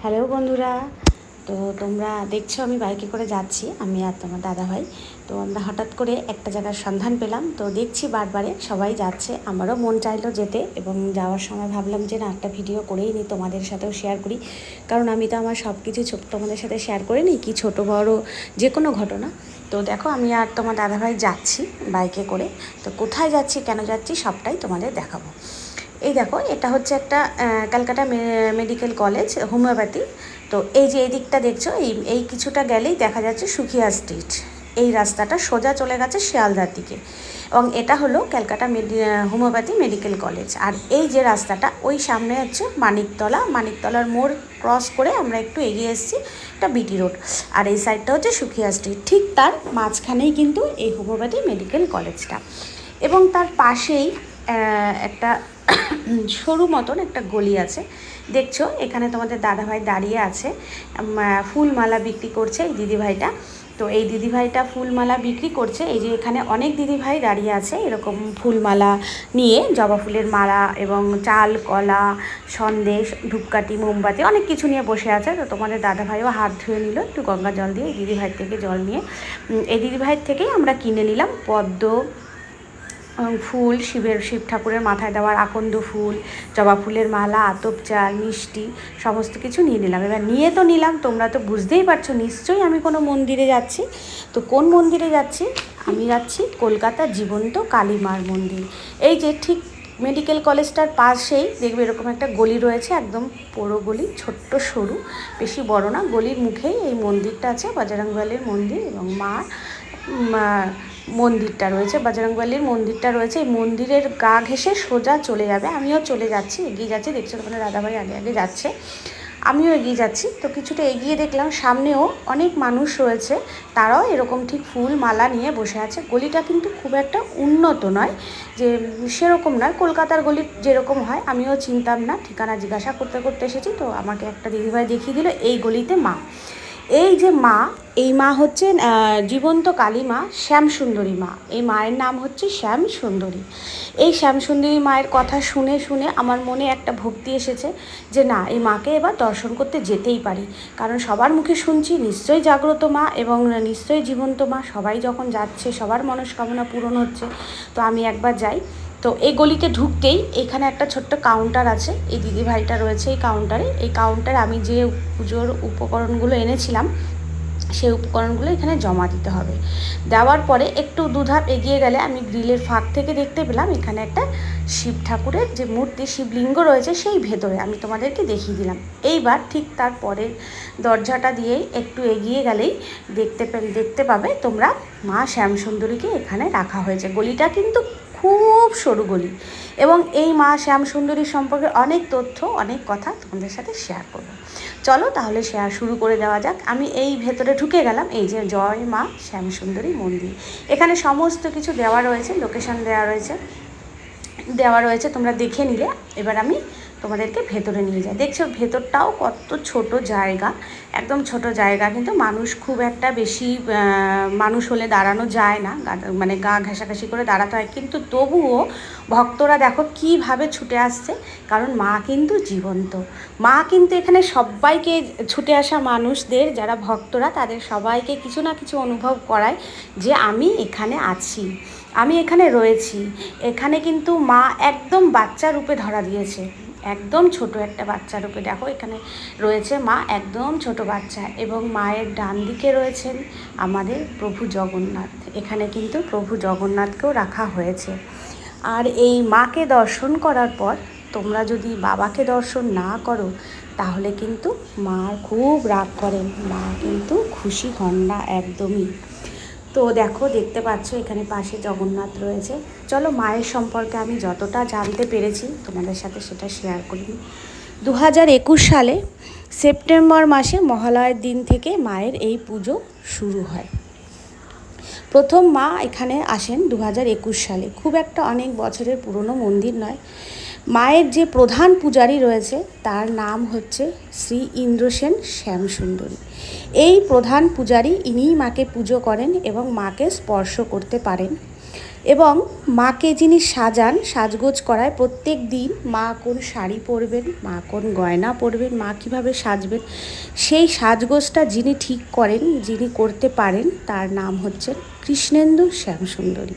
Hello বন্ধুরা, তো তোমরা দেখছো আমি বাইকে করে যাচ্ছি, আমি আর তোমার দাদাভাই। তো আমরা হঠাৎ করে একটা জায়গার সন্ধান পেলাম, তো দেখছি বারবারে সবাই যাচ্ছে, আমারও মন চাইলো যেতে। এবং যাওয়ার সময় ভাবলাম যে না, একটা ভিডিও করেই নিই, তোমাদের সাথেও শেয়ার করি। কারণ আমি তো আমার সব কিছু তোমাদের সাথে শেয়ার করে নিই, কি ছোটো বড়ো যে কোনো ঘটনা। তো দেখো আমি আর তোমার দাদাভাই যাচ্ছি বাইকে করে। তো কোথায় যাচ্ছি, কেন যাচ্ছি, সবটাই তোমাদের দেখাবো। এই দেখো, এটা হচ্ছে একটা ক্যালকাটা মেডিকেল কলেজ, হোমিওপ্যাথি। তো এই যে এই দিকটা দেখছো, এই কিছুটা গেলেই দেখা যাচ্ছে সুখিয়া স্ট্রিট। এই রাস্তাটা সোজা চলে গেছে শিয়ালদার দিকে, এবং এটা হলো ক্যালকাটা হোমিওপ্যাথি মেডিকেল কলেজ। আর এই যে রাস্তাটা, ওই সামনে হচ্ছে মানিকতলার মোড় ক্রস করে আমরা একটু এগিয়ে এসেছি, এটা বিটি রোড। আর এই সাইডটা হচ্ছে সুখিয়া স্ট্রিট, ঠিক তার মাঝখানেই কিন্তু এই হোমিওপ্যাথি মেডিকেল কলেজটা। এবং তার পাশেই একটা সরু মতন একটা গলি আছে। দেখছো এখানে তোমাদের দাদাভাই দাঁড়িয়ে আছে, ফুলমালা বিক্রি করছে এই দিদিভাইটা। তো এই দিদিভাইটা ফুলমালা বিক্রি করছে। এই যে এখানে অনেক দিদিভাই দাঁড়িয়ে আছে এরকম ফুলমালা নিয়ে, জবা ফুলের মালা এবং চাল, কলা, সন্দেশ, ধূপকাঠি, মোমবাতি, অনেক কিছু নিয়ে বসে আছে। তো তোমাদের দাদাভাইও হাত ধুয়ে নিল একটু গঙ্গা জল দিয়ে, এই দিদিভাইয়ের থেকে জল নিয়ে। এই দিদিভাইয়ের থেকেই আমরা কিনে নিলাম পদ্ম ফুল, শিব ঠাকুরের মাথায় দেওয়ার আকন্দ ফুল, জবা ফুলের মালা, আতপ চাল, মিষ্টি, সমস্ত কিছু নিয়ে নিলাম। এবার নিয়ে তো নিলাম, তোমরা তো বুঝতেই পারছো নিশ্চয়ই আমি কোনো মন্দিরে যাচ্ছি। তো কোন মন্দিরে যাচ্ছি? আমি যাচ্ছি কলকাতা জীবন্ত কালী মার মন্দির। এই যে ঠিক মেডিকেল কলেজটার পাশেই দেখবে এরকম একটা গলি রয়েছে, একদম পোড়ো গলি, ছোট্ট সরু, বেশি বড় না। গলির মুখেই এই মন্দিরটা আছে, বজরংবলীর মন্দির, এবং মা মন্দিরটা রয়েছে, বজরংবলীর মন্দিরটা রয়েছে। এই মন্দিরের গা ঘেঁষে সোজা চলে যাবে। আমিও চলে যাচ্ছি, এগিয়ে যাচ্ছি, দেখছো তোমাদের দাদাভাই আগে আগে যাচ্ছে, আমিও এগিয়ে যাচ্ছি। তো কিছুটা এগিয়ে দেখলাম সামনেও অনেক মানুষ রয়েছে, তারাও এরকম ঠিক ফুল মালা নিয়ে বসে আছে। গলিটা কিন্তু খুব একটা উন্নত নয়, যে সেরকম নয়, কলকাতার গলি যেরকম হয়। আমিও চিনতাম না, ঠিকানা জিজ্ঞাসা করতে করতে এসেছি, তো আমাকে একটা দিদিভাই দেখিয়ে দিল এই গলিতে মা। এই যে মা, এই মা হচ্ছেন জীবন্ত কালী মা, শ্যামসুন্দরী মা। এই মায়ের নাম হচ্ছে শ্যামসুন্দরী। এই শ্যামসুন্দরী মায়ের কথা শুনে শুনে আমার মনে একটা ভক্তি এসেছে যে না, এই মাকে এবার দর্শন করতে যেতেই পারি। কারণ সবার মুখে শুনছি নিশ্চয়ই জাগ্রত মা এবং নিশ্চয়ই জীবন্ত মা। সবাই যখন যাচ্ছে, সবার মনস্কামনা পূরণ হচ্ছে, তো আমি একবার যাই। তো এই গলিতে ঢুকতেই এখানে একটা ছোট্ট কাউন্টার আছে, এই দিদিভাইটা রয়েছে এই কাউন্টারে। এই কাউন্টারে আমি যে পুজোর উপকরণগুলো এনেছিলাম, সেই উপকরণগুলো এখানে জমা দিতে হবে। দেওয়ার পরে একটু দুধাপ এগিয়ে গেলে আমি গ্রিলের ফাঁক থেকে দেখতে পেলাম এখানে একটা শিব ঠাকুরের যে মূর্তি, শিবলিঙ্গ রয়েছে, সেই ভেতরে আমি তোমাদেরকে দেখিয়ে দিলাম। এইবার ঠিক তার পরের দরজাটা দিয়েই একটু এগিয়ে গেলেই দেখতে পাবে তোমরা মা শ্যামসুন্দরীকে এখানে রাখা হয়েছে। গলিটা কিন্তু খুব সরু গলি, এবং এই মা শ্যামসুন্দরী সম্পর্কে অনেক তথ্য, অনেক কথা তোমাদের সাথে শেয়ার করব। চলো তাহলে শেয়ার শুরু করে দেওয়া যাক। আমি এই ভেতরে ঢুকে গেলাম, এই যে জয় মা শ্যামসুন্দরী মন্দির। এখানে সমস্ত কিছু দেওয়া রয়েছে, লোকেশন দেওয়া রয়েছে, তোমরা দেখে নিলে। এবার আমি তোমাদেরকে ভেতরে নিয়ে যাই। দেখছো ভেতরটাও কত ছোট জায়গা, একদম ছোট জায়গা, কিন্তু মানুষ খুব একটা বেশি মানুষ হলে দাঁড়ানো যায় না, মানে গা ঘেঁষাঘেঁষি করে দাঁড়াতে হয়। কিন্তু তবুও ভক্তরা দেখো কীভাবে ছুটে আসছে, কারণ মা কিন্তু জীবন্ত। মা কিন্তু এখানে সবাইকে, ছুটে আসা মানুষদের যারা ভক্তরা, তাদের সবাইকে কিছু না কিছু অনুভব করায় যে আমি এখানে আছি, আমি এখানে রয়েছি। এখানে কিন্তু মা একদম বাচ্চা রূপে ধরা দিয়েছে, একদম ছোট একটা বাচ্চা রূপে। দেখো এখানে রয়েছে মা, একদম ছোট বাচ্চা, এবং মায়ের ডান দিকে রয়েছেন আমাদের প্রভু জগন্নাথ। এখানে কিন্তু প্রভু জগন্নাথকেও রাখা হয়েছে। আর এই মাকে দর্শন করার পর তোমরা যদি বাবাকে দর্শন না করো, তাহলে কিন্তু মা খুব রাগ করেন, মা কিন্তু খুশি হন না একদমই। তো দেখো, দেখতে পাচ্ছ এখানে পাশে জগন্নাথ রয়েছে। চলো মায়ের সম্পর্কে আমি যতটা জানতে পেরেছি তোমাদের সাথে সেটা শেয়ার করি। 2021 সালে সেপ্টেম্বর মাসে মহালয়ের দিন থেকে মায়ের এই পুজো শুরু হয়। প্রথম মা এখানে আসেন 2021 সালে। খুব একটা অনেক বছরের পুরনো মন্দির নয়। মায়ের যে প্রধান পূজারী রয়েছে তার নাম হচ্ছে শ্রী ইন্দ্রসেন শ্যামসুন্দরী। এই প্রধান পূজারী, ইনিই মাকে পুজো করেন এবং মাকে স্পর্শ করতে পারেন। এবং মাকে যিনি সাজান, সাজগোজ করায়, প্রত্যেক দিন মা কোন শাড়ি পরবেন, মা কোন গয়না পরবেন, মা কীভাবে সাজবেন, সেই সাজগোজটা যিনি ঠিক করেন, যিনি করতে পারেন, তার নাম হচ্ছে কৃষ্ণেন্দু শ্যামসুন্দরী।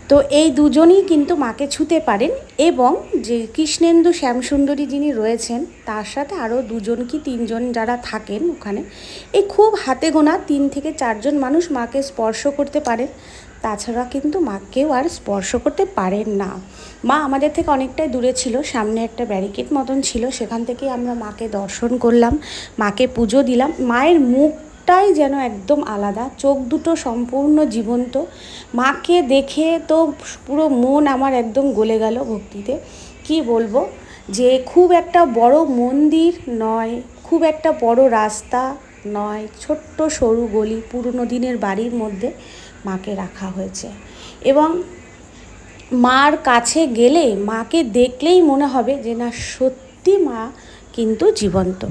তো এই দুজনই কিন্তু মাকে ছুঁতে পারেন, এবং যে কৃষ্ণেন্দু শ্যামসুন্দরী যিনি রয়েছেন তার সাথে আরও 2জন কি 3জন যারা থাকেন ওখানে, এই খুব হাতে গোনা 3 থেকে 4জন মানুষ মাকে স্পর্শ করতে পারেন। তাছাড়া কিন্তু মাকেও আর স্পর্শ করতে পারেন না। মা আমাদের থেকে অনেকটাই দূরে ছিল, সামনে একটা ব্যারিকেড মতন ছিল, সেখান থেকেই আমরা মাকে দর্শন করলাম, মাকে পুজো দিলাম। মায়ের মুখটাই যেন একদম আলাদা, চোখ দুটো সম্পূর্ণ জীবন্ত। মাকে দেখে তো পুরো মন আমার একদম গলে গেল ভক্তিতে। কি বলবো, যে খুব একটা বড় মন্দির নয়, খুব একটা বড় রাস্তা নয়, ছোট্ট সরু গলি, পুরনো দিনের বাড়ির মধ্যে মাকে রাখা হয়েছে। এবং মার কাছে গেলে, মাকে দেখলেই মনে হবে যে না, সত্যি মা কিন্তু জীবন্ত।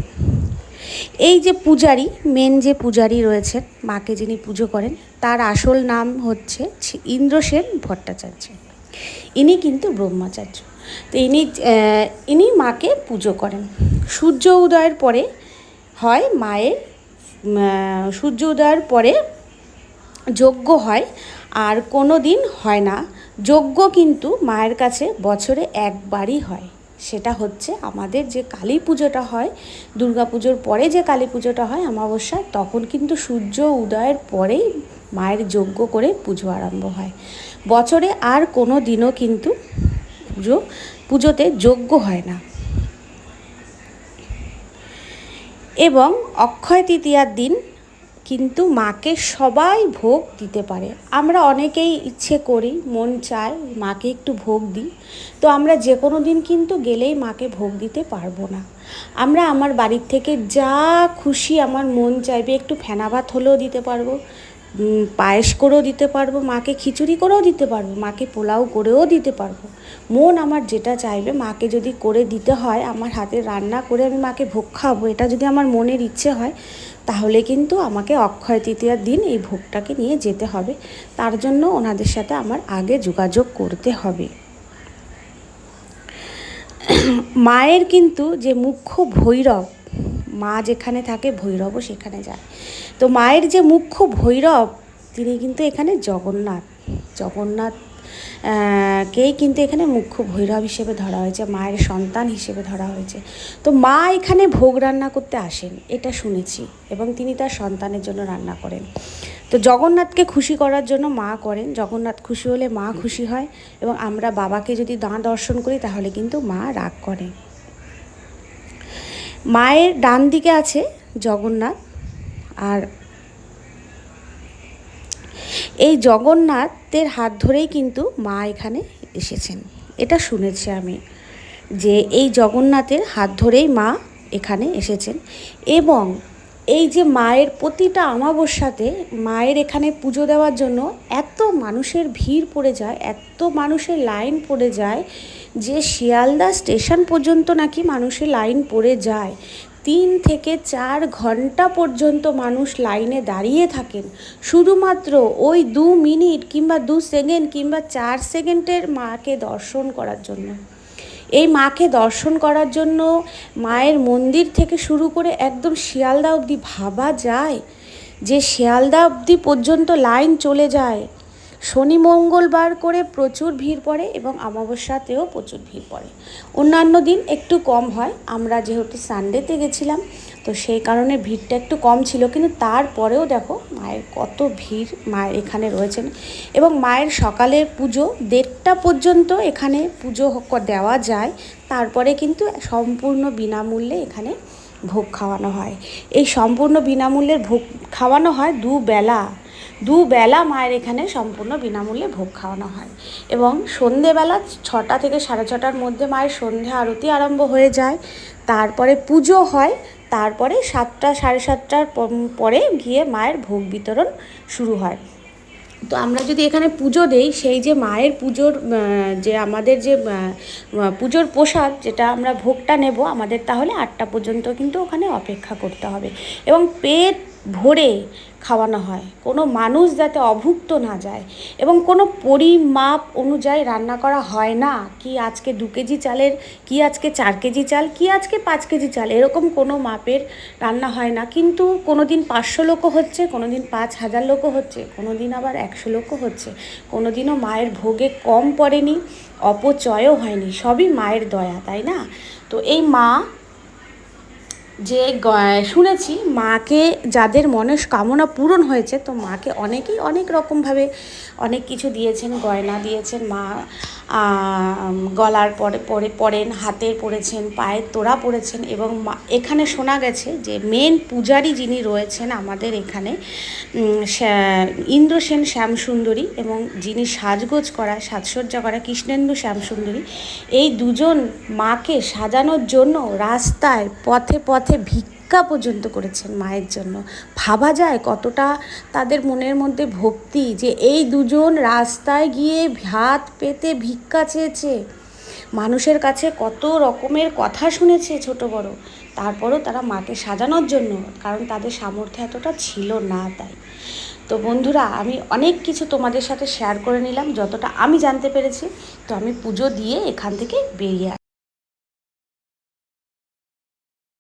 এই যে পূজারী, মেন যে পূজারী রয়েছেন, মাকে যিনি পুজো করেন, তার আসল নাম হচ্ছে ইন্দ্রসেন ভট্টাচার্য। ইনি কিন্তু ব্রহ্মচার্য। তো ইনি মাকে পুজো করেন। সূর্য উদয়ের পরে হয় মায়ের, সূর্য উদয়ের পরে যজ্ঞ হয়, আর কোনো দিন হয় না। যজ্ঞ কিন্তু মায়ের কাছে বছরে একবারই হয়, সেটা হচ্ছে আমাদের যে কালী পুজোটা হয়, দুর্গা পুজোর পরে যে কালী পুজোটা হয় অমাবস্যায়, তখন কিন্তু সূর্য উদয়ের পরেই মায়ের যজ্ঞ করে পুজো আরম্ভ হয়। বছরে আর কোনো দিনও কিন্তু পুজোতে যজ্ঞ হয় না। এবং অক্ষয় তৃতীয়ার দিন কিন্তু মাকে সবাই ভোগ দিতে পারে। আমরা অনেকেই ইচ্ছে করি, মন চায় মাকে একটু ভোগ দিই, তো আমরা যে কোনো দিন কিন্তু গেলেই মাকে ভোগ দিতে পারবো না। আমরা আমার বাড়ির থেকে যা খুশি আমার মন চাইবে, একটু ফেনা ভাত হলেও দিতে পারবো, পায়েস করেও দিতে পারবো, মাকে খিচুড়ি করেও দিতে পারবো, মাকে পোলাও করেও দিতে পারবো। মন আমার যেটা চাইবে, মাকে যদি করে দিতে হয়, আমার হাতে রান্না করে আমি মাকে ভোগ খাবো, এটা যদি আমার মনের ইচ্ছে হয়, তাহলে কিন্তু আমাকে অক্ষয় তৃতীয়ার দিন এই ভোগটাকে নিয়ে যেতে হবে। তার জন্য ওনাদের সাথে আমার আগে যোগাযোগ করতে হবে। মায়ের কিন্তু যে মুখ্য ভৈরব, মা যেখানে থাকে ভৈরবও সেখানে যায়। তো মায়ের যে মুখ্য ভৈরব, তিনি কিন্তু এখানে জগন্নাথ কেই কিন্তু এখানে মুখ্য ভৈরব হিসেবে ধরা হয়েছে, মায়ের সন্তান হিসেবে ধরা হয়েছে। তো মা এখানে ভোগ রান্না করতে আসেন, এটা শুনেছি, এবং তিনি তার সন্তানের জন্য রান্না করেন। তো জগন্নাথকে খুশি করার জন্য মা করেন, জগন্নাথ খুশি হলে মা খুশি হয়, এবং আমরা বাবাকে যদি না দর্শন করি তাহলে কিন্তু মা রাগ করে। মায়ের ডান দিকে আছে জগন্নাথ, আর এই জগন্নাথের হাত ধরেই কিন্তু মা এখানে এসেছেন, এটা শুনেছি আমি, যে এই জগন্নাথের হাত ধরেই মা এখানে এসেছেন। এবং এই যে মায়ের প্রতিটা অমাবস্যাতে মায়ের এখানে পুজো দেওয়ার জন্য এত মানুষের ভিড় পড়ে যায়, এত মানুষের লাইন পড়ে যায়, যে শিয়ালদা স্টেশন পর্যন্ত নাকি মানুষের লাইন পড়ে যায়। 3 থেকে 4 ঘন্টা পর্যন্ত মানুষ লাইনে দাঁড়িয়ে থাকেন, শুধুমাত্র ওই 2 মিনিট কিংবা 2 সেকেন্ড কিংবা 4 সেকেন্ডের মাকে দর্শন করার জন্য। এই মাকে দর্শন করার জন্য মায়ের মন্দির থেকে শুরু করে একদম শিয়ালদা অবধি, ভাবা যায় যে শিয়ালদা অবধি পর্যন্ত লাইন চলে যায়। শনি মঙ্গলবার করে প্রচুর ভিড় পড়ে, এবং অমাবস্যাতেও প্রচুর ভিড় পড়ে। অন্যান্য দিন একটু কম হয়, আমরা যেহেতু সানডেতে গেছিলাম তো সেই কারণে ভিড়টা একটু কম ছিল, কিন্তু তারপরেও দেখো মায়ের কত ভিড় মায়ের এখানে রয়েছেন। এবং মায়ের সকালের পুজো 1:30 পর্যন্ত এখানে পুজো দেওয়া যায়, তারপরে কিন্তু সম্পূর্ণ বিনামূল্যে এখানে ভোগ খাওয়ানো হয়। এই সম্পূর্ণ বিনামূল্যের ভোগ খাওয়ানো হয় দুবেলা মায়ের এখানে সম্পূর্ণ বিনামূল্যে ভোগ খাওয়ানো হয়। এবং সন্ধেবেলা 6টা থেকে 6:30টার মধ্যে মায়ের সন্ধে আরতি আরম্ভ হয়ে যায়, তারপরে পুজো হয়, তারপরে 7টা 7:30টার পরে গিয়ে মায়ের ভোগ বিতরণ শুরু হয়। তো আমরা যদি এখানে পুজো দেই, সেই যে মায়ের পুজোর যে আমাদের যে পুজোর প্রসাদ, যেটা আমরা ভোগটা নেব, আমাদের তাহলে 8টা পর্যন্ত কিন্তু ওখানে অপেক্ষা করতে হবে। এবং পেট ভরে খাওয়ানো হয়, কোনো মানুষ যাতে অভুক্ত না যায়, এবং কোনো পরিমাপ অনুযায়ী রান্না করা হয় না, কি আজকে 2 কেজি চালের, কি আজকে 4 কেজি চাল, কি আজকে 5 কেজি চাল, এরকম কোনো মাপের রান্না হয় না। কিন্তু কোনো দিন 500 লোকও হচ্ছে, কোনো দিন 5000 লোকও হচ্ছে, কোনো দিন আবার 100 লোকও হচ্ছে। কোনো দিনও মায়ের ভোগে কম পড়েনি, অপচয়ও হয়নি, সবই মায়ের দয়া, তাই না? তো এই মা যে শুনেছি মাকে যাদের মনস্কামনা পূরণ হয়েছে, তো মাকে অনেকেই অনেক রকমভাবে অনেক কিছু দিয়েছেন, গয়না দিয়েছেন, মা গলার পরেন, হাতের পরেছেন, পায়ের তোড়া পরেছেন, এবং এখানে শোনা গেছে যে মেন পূজারি যিনি রয়েছেন আমাদের এখানে, ইন্দ্রসেন শ্যামসুন্দরী, এবং যিনি সাজগোজ করা, সাজসজ্জা করা কৃষ্ণেন্দু শ্যামসুন্দরী, এই দুজন মাকে সাজানোর জন্য রাস্তায় পথে পথে ভিক্ষা পর্যন্ত করেছেন মায়ের জন্য। ভাবা যায় কতটা তাদের মনের মধ্যে ভক্তি, যে এই দুজন রাস্তায় গিয়ে হাত পেতে ভিক্ষা চেয়েছে, মানুষের কাছে কত রকমের কথা শুনেছে ছোট বড়, তারপরও তারা মাকে সাজানোর জন্য, কারণ তাদের সামর্থ্য এতটা ছিল না। তাই তো বন্ধুরা, আমি অনেক কিছু তোমাদের সাথে শেয়ার করে নিলাম, যতটা আমি জানতে পেরেছি। তো আমি পুজো দিয়ে এখান থেকে বেরিয়ে